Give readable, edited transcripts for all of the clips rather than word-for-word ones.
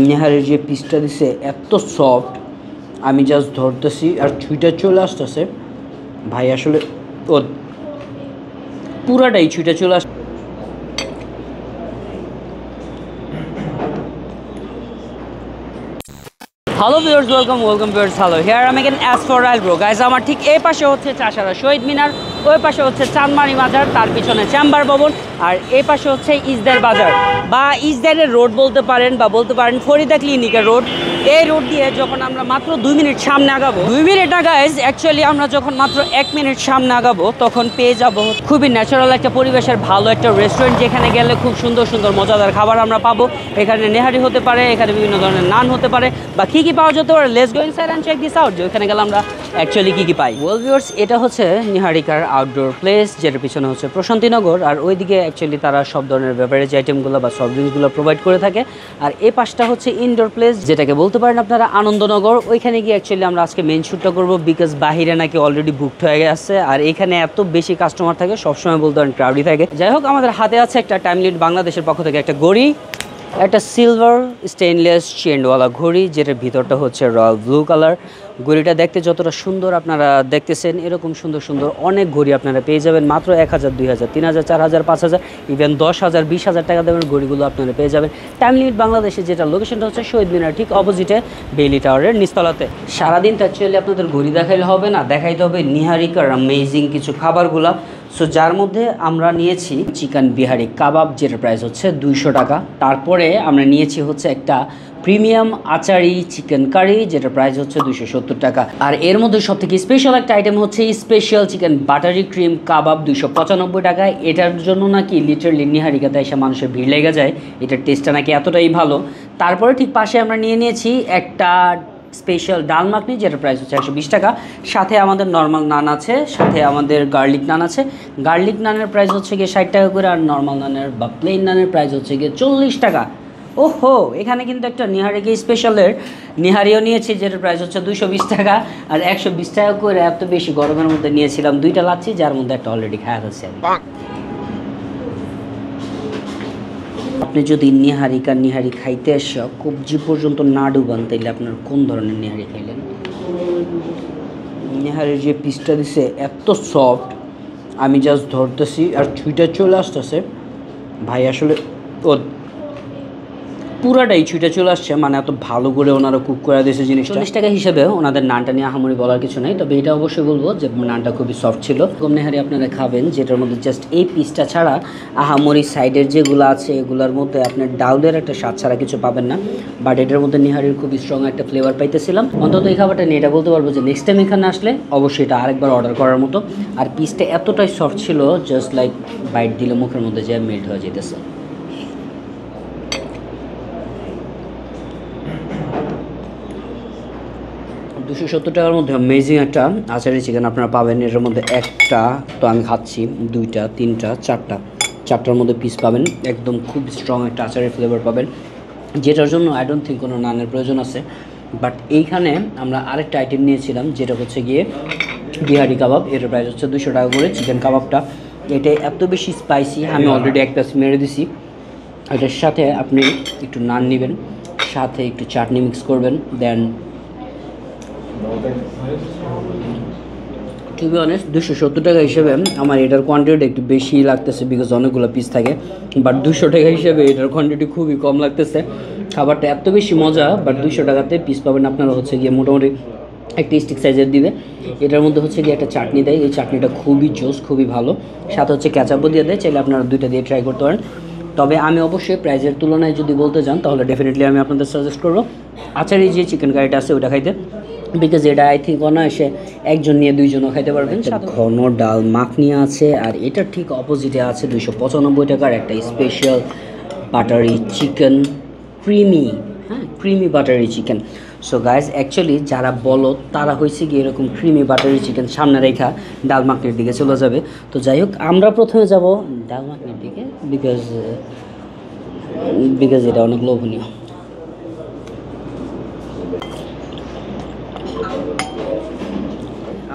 নেহারের যে পিসটা দিছে এত সফট, আমি জাস্ট ধরতেছি আর ছুঁইটা চলে আসতেছে ভাই। আসলে ও পুরাটাই ছুঁইটা চলে আস। Hello viewers, welcome viewers. Hello here I again as for rail bro guys. আমার ঠিক এই পাশে হচ্ছে চাষারা শহীদ মিনার, ওই পাশে হচ্ছে চাঁদমারি বাজার, তার পিছনে চেম্বার ভবন, আর এই পাশে হচ্ছে ইজদের বাজার বা ইজদারের রোড বলতে পারেন, বা বলতে পারেন ফরিদা ক্লিনিকের রোড। এই রোড দিয়ে যখন আমরা মাত্র 2 মিনিট সামনে আগাবো, 2 মিনিট না গাইজ, অ্যাকচুয়ালি আমরা যখন মাত্র 1 মিনিট সামনে আগাবো তখন পেয়ে যাব খুবই ন্যাচারাল একটা পরিবেশের ভালো একটা রেস্টুরেন্ট, যেখানে গেলে খুব সুন্দর সুন্দর মজাদার খাবার আমরা পাবো। এখানে নেহারি হতে পারে, এখানে বিভিন্ন ধরনের নান হতে পারে, বা কী কী পাওয়া যেতে পারে। Let's go inside and check this out যে ওখানে গেলে আমরা অ্যাকচুয়ালি কী কী পাই। ওয়েল ভিউয়ার্স, এটা হচ্ছে নিহারিকার আউটডোর প্লেস, যেটার পিছনে হচ্ছে প্রশান্তিনগর, আর ওইদিকে অ্যাকচুয়ালি তারা সব ধরনের বেভারেজ আইটেমগুলো বা সফট ড্রিঙ্কসগুলো প্রোভাইড করে থাকে। আর এই পাশটা হচ্ছে ইনডোর প্লেস, যেটাকে বলতে পারেন আপনারা আনন্দনগর। ওইখানে গিয়ে অ্যাকচুয়ালি আমরা আজকে মেইন শ্যুটটা করবো, বিকজ বাহিরে নাকি অলরেডি বুকড হয়ে গেছে, আর এখানে এত বেশি কাস্টমার থাকে, সবসময় বলতে পারেন ক্রাউডি থাকে। যাই হোক, আমাদের হাতে আছে একটা টাইম লিমিট বাংলাদেশের পক্ষ থেকে একটা ঘড়ি, একটা সিলভার স্টেনলেস চেনওয়ালা ঘড়ি, যেটার ভিতরটা হচ্ছে রয়্যাল ব্লু কালার। ঘড়িটা দেখতে যতটা সুন্দর আপনারা দেখতেছেন, এরকম সুন্দর সুন্দর অনেক ঘড়ি আপনারা পেয়ে যাবেন মাত্র 1000, 2000, 3000, 4000, 5000, ইভেন 10,000, 20,000 টাকা দেবেন ঘড়িগুলো আপনারা পেয়ে যাবেন টাইম লিমিট বাংলাদেশে, যেটা লোকেশনটা হচ্ছে শহীদ মিনার ঠিক অপোজিটে বেইলি টাওয়ারের নিচতলাতে। সারাদিন তো অ্যাকচুয়ালি আপনাদের ঘড়ি দেখাইলে হবে না, দেখাইতে হবে নিহারিকার অ্যামেজিং কিছু খাবারগুলো। সো যার মধ্যে আমরা নিয়েছি চিকেন বিহারি কাবাব, যেটার প্রাইস হচ্ছে 200 টাকা। তারপরে আমরা নিয়েছি হচ্ছে একটা প্রিমিয়াম আচারি চিকেন কারি, যেটার প্রাইস হচ্ছে 270 টাকা। আর এর মধ্যে সবথেকে স্পেশাল একটা আইটেম হচ্ছে স্পেশাল চিকেন বাটারি ক্রিম কাবাব, 295 টাকা। এটার জন্য নাকি লিটারলি নিহারিকাতে এসে মানুষের ভিড় লেগে যায়, এটার টেস্টটা নাকি এতটাই ভালো। তারপরে ঠিক পাশে আমরা নিয়ে নিয়েছি একটা স্পেশাল ডাল মাখনি, যেটার প্রাইস হচ্ছে 120 টাকা। সাথে আমাদের নর্মাল নান আছে, সাথে আমাদের গার্লিক নান আছে। গার্লিক নানের প্রাইস হচ্ছে গিয়ে 60 টাকা করে, আর নর্মাল নানের বা প্লেন নানের প্রাইস হচ্ছে গিয়ে 40 টাকা। ওহো, এখানে কিন্তু একটা নিহারিকে স্পেশালের নিহারিও নিয়েছি, যেটার প্রাইস হচ্ছে 220 টাকা, আর 120 টাকা করে। এত বেশি গরমের মধ্যে নিয়েছিলাম 2টা লাচ্ছি, যার মধ্যে একটা অলরেডি খাওয়া হচ্ছে। আপনি যদি নিহারি খাইতে আসা কবজি পর্যন্ত না ডুবান, তাইলে আপনার কোন ধরনের নিহারি খাইলেন? নিহারির যে পিসটা দিছে এত সফট, আমি জাস্ট ধরতেছি আর ছুঁইটা চলে আসতেছে ভাই। আসলে ও পুরাটাই ছুঁইটা চলে আসছে, মানে এত ভালো করে ওনারা কুক করে দিয়েছে জিনিসটা। 40 টাকা হিসেবে ওনাদের নানটা নিয়ে আহামরি বলার কিছু নেই, তবে এটা অবশ্যই বলবো যে নানটা খুবই সফট ছিল। কম নেহারি আপনারা খাবেন, যেটার মধ্যে জাস্ট এই পিসটা ছাড়া আহামরি সাইডের যেগুলো আছে এগুলোর মধ্যে আপনার ডাউলের একটা স্বাদ ছাড়া কিছু পাবেন না। বাট এটার মধ্যে নিহারির খুবই স্ট্রং একটা ফ্লেভার পাইতেছিলাম। অন্তত এই খাবারটা নিয়ে এটা বলতে পারবো যে নেক্সট টাইম এখানে আসলে অবশ্যই এটা আরেকবার অর্ডার করার মতো। আর পিসটা এতটাই সফট ছিল, জাস্ট লাইক বাইট দিলে মুখের মধ্যে যে মেল্ট হয়ে যেতেছে। $270 টাকার মধ্যে অ্যামেজিং একটা আচারি চিকেন আপনারা পাবেন। এটার মধ্যে একটা তো আমি খাচ্ছি, 2টা, 3টা, 4টার মধ্যে পিস পাবেন। একদম খুব স্ট্রং একটা আচারের ফ্লেভার পাবেন, যেটার জন্য আই ডোন্ট থিঙ্ক কোনো নানের প্রয়োজন আছে। বাট এইখানে আমরা আরেকটা আইটেম নিয়েছিলাম, যেটা হচ্ছে গিয়ে বিহারি কাবাব। এটার প্রাইস হচ্ছে 200 টাকা করে। চিকেন কাবাবটা এটা এত বেশি স্পাইসি, আমি অলরেডি এক পিস মেরে দিছি। এটার সাথে আপনি একটু নান নেবেন, সাথে একটু চাটনি মিক্স করবেন, দেন টু বি অনেস্ট 270 টাকা হিসেবে আমার এটার কোয়ান্টিটি একটু বেশি লাগতেছে, বিকজ অনেকগুলো পিস থাকে। বাট 200 টাকা হিসেবে এটার কোয়ান্টিটি খুবই কম লাগতেছে। খাবারটা এত বেশি মজা, বাট 200 টাকাতে পিস পাবেন আপনারা হচ্ছে গিয়ে মোটামুটি একটা স্টিক সাইজের দিবে। এটার মধ্যে হচ্ছে গিয়ে একটা চাটনি দেয়, এই চাটনিটা খুবই জোস, খুবই ভালো। সাথে হচ্ছে ক্যাচাপও দিয়ে দেয়, চাইলে আপনারা 2টা দিয়ে ট্রাই করতে পারেন। তবে আমি অবশ্যই প্রাইসের তুলনায় যদি বলতে চান, তাহলে ডেফিনেটলি আমি আপনাদের সাজেস্ট করবো আচারি যে চিকেন কারিটা আছে ওটা খাইতে, বিকজ এটা আই থিঙ্ক অনায়াসে একজন নিয়ে 2জনও খাইতে পারবেন। ঘন ডাল মাখনি আছে, আর এটার ঠিক অপোজিটে আছে 295 টাকার একটা special buttery chicken, creamy buttery chicken. So guys, actually যারা বলো তারা হয়েছে কি এরকম ক্রিমি বাটারি চিকেন সামনে রেখা ডাল মাখনির দিকে চলে যাবে। তো যাই হোক, আমরা প্রথমে যাব ডাল মাখনির দিকে, বিকজ এটা অনেক লোভনীয়।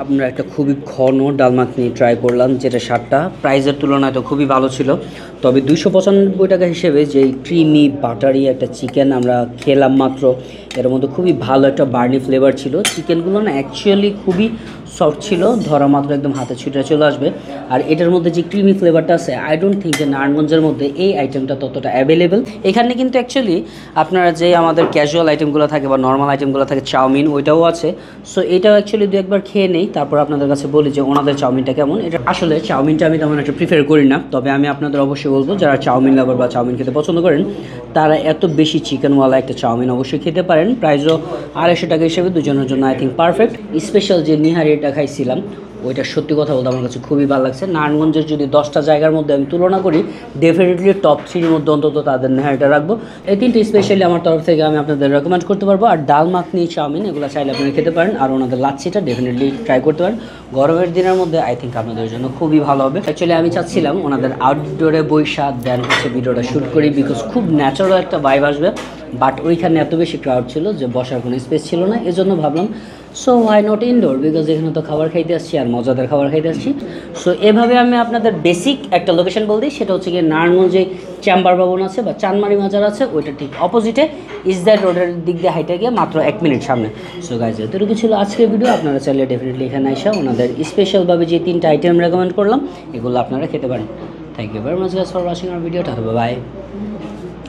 আমরা একটা খুবই ঘন ডাল মাখনি ট্রাই করলাম, যেটা স্বাদটা প্রাইসের তুলনায় তো খুবই ভালো ছিল। তবে 295 টাকা হিসেবে যেই ক্রিমি বাটারি একটা চিকেন আমরা খেলাম মাত্র, এর মধ্যে খুবই ভালো একটা বার্নি ফ্লেভার ছিল। চিকেনগুলো না অ্যাকচুয়ালি খুবই সফট ছিল, ধরা মাত্র একদম হাতে ছুটে চলে আসবে। আর এটার মধ্যে যে ক্রিমি ফ্লেভারটা আছে, আই ডোন্ট থিঙ্ক যে নারায়ণগঞ্জের মধ্যে এই আইটেমটা ততটা অ্যাভেলেবেল। এখানে কিন্তু অ্যাকচুয়ালি আপনারা যে আমাদের ক্যাজুয়াল আইটেমগুলো থাকে বা নর্মাল আইটেমগুলো থাকে, চাউমিন ওইটাও আছে। সো এটাও অ্যাকচুয়ালি দু একবার খেয়ে নেই, তারপর আপনাদের কাছে বলি যে ওনাদের চাউমিনটা কেমন। এটা আসলে চাউমিনটা আমি তেমন একটা প্রিফার করি না, তবে আমি আপনাদের অবশ্যই বলবো যারা চাউমিন লাভার বা চাউমিন খেতে পছন্দ করেন, তারা এত বেশি চিকেনওয়ালা একটা চাউমিন অবশ্যই খেতে পারেন। প্রাইসও 250 টাকা হিসেবে দুজনের জন্য আই থিঙ্ক পারফেক্ট। স্পেশাল যে নিহারিটা খাইছিলাম, ওইটা সত্যি কথা বলতে আমার কাছে খুবই ভালো লাগছে। নারায়ণগঞ্জের যদি 10টা জায়গার মধ্যে আমি তুলনা করি, ডেফিনেটলি টপ 3-র মধ্যে অন্তত তাদের নেহারিটা রাখবো। এই তিনটে স্পেশালি আমার তরফ থেকে আমি আপনাদের রেকমেন্ড করতে পারবো। আর ডাল মাখনি, চাউমিন এগুলো চাইলে আপনারা খেতে পারেন। আর ওনাদের লাচ্ছিটা ডেফিনেটলি ট্রাই করতে পারেন। গরমের দিনের মধ্যে আই থিঙ্ক আপনাদের জন্য খুবই ভালো হবে। অ্যাকচুয়ালি আমি চাচ্ছিলাম ওনাদের আউটডোরে বইসা দেন ভিডিওটা শ্যুট করি, বিকজ খুব ন্যাচারাল একটা ভাইব আসবে। বাট ওইখানে এত বেশি ক্রাউড ছিল যে বসার কোনো স্পেস ছিল না, এজন্য ভাবলাম so why not indoor, because এখানে তো খাবার খাইতে আসছি আর মজাদার খাবার খাইতে আসছি। সো এভাবে আমি আপনাদের বেসিক একটা লোকেশন বল দিই, সেটা হচ্ছে গিয়ে নারায়ণগঞ্জে চেম্বার ভবন আছে বা চানমারি মাজার আছে, ওইটা ঠিক অপোজিটে ইসদার রোডের দিক দিয়ে হাইটে গিয়ে মাত্র 1 মিনিট সামনে। সো গাইজ, এতটুকু ছিল আজকের ভিডিও। আপনারা চাইলে ডেফিনেটলি এখানে এসে ওনাদের স্পেশালভাবে যে 3টা আইটেম রেকমেন্ড করলাম, এগুলো আপনারা খেতে পারেন। Thank you very much guys for watching our video. Bye,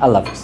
আল্লাহ হাফিজ।